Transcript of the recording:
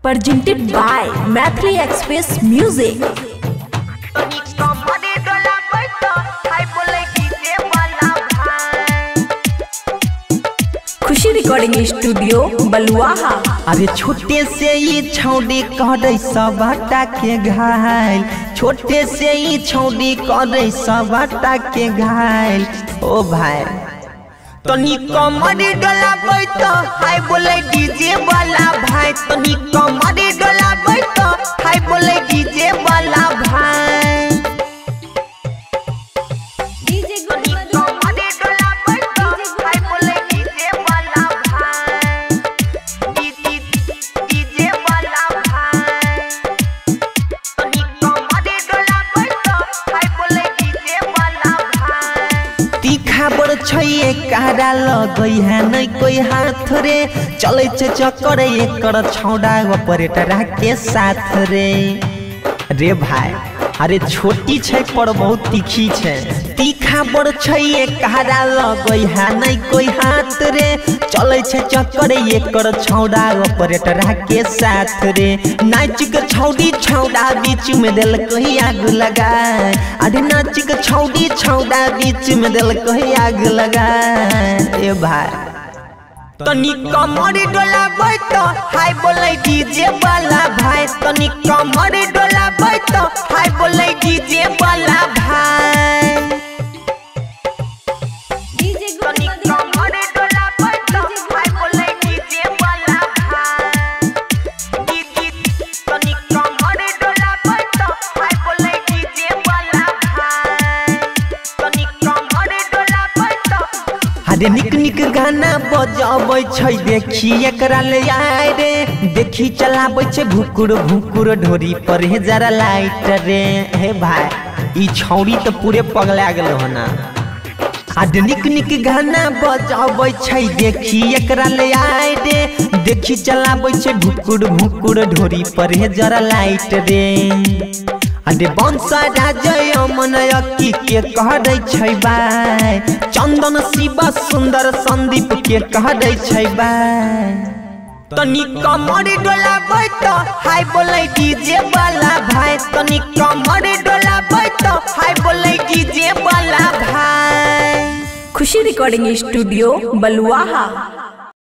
presented by Mathri Express Music. Khushi recording studio Baluaha. अरे छोटे से ही छौड़ी करे सबटा के घायल, छोटे से ही छौड़ी करे सबटा के घायल। ओ भाई तनी कमर डोलाबै तो हाय बोले डीजे वाला भाई, तनी कमर डोलाबै तो हाय बोले डीजे वाला भाई। छे कारा लगई है नहीं कोई हाथ रे, चले छे चक्कर एकर छौड़ा ऑपरेटर के साथ रे। रे भाई अरे छोटी छे पर बहुत तीखी छे, तीखा बड़ छे कारा लगई है नहीं कोई हाथ रे, चले छे चक्कर एकर छौड़ा ऑपरेटर के साथ रे। नाच के छौड़ी छौड़ा बीच में दिल कहीं आग लगा, अरे नाच के छौड़ी छौड़ा बीच में दिल कहीं आग लगा। ए भाई तनी कमर डोलाबै तो हाय बोले डीजे वाला भाई, तनी कमर डोलाबै तो हाय बोले डीजे वाला भाई। तनी कमर डोलाबै तो हाय बोले डीजे वाला भाई, तनी कमर डोलाबै तो हाय बोले डीजे वाला भाई, तनी कमर डोलाबै तो। अरे निक निक गाना बजाबै छै देखी एकरा ले आय रे, देखी चलाबै छै भुकुर भुकुर ढोरी पर हे जरा लाइट रे। हे भाई ई छौड़ी तो पूरे पगला गेल हो ना। अरे निक निक गाना बजाबै छै देखी एकरा ले आय रे, देखी चलाबै छै भुकुर भुकुर ढोरी पर हे जरा लाइट रे। अरे बंसा राजय मन अक्की के कहै छै बाय, चंदन शिवा सुंदर संदीप के कहै छै बाय। तनी कमर डोलाबै तो हाय बोले डीजे वाला भाई, तनी कमर डोलाबै तो हाय बोले डीजे वाला भाई। खुशी रिकॉर्डिंग स्टूडियो बलुआहा।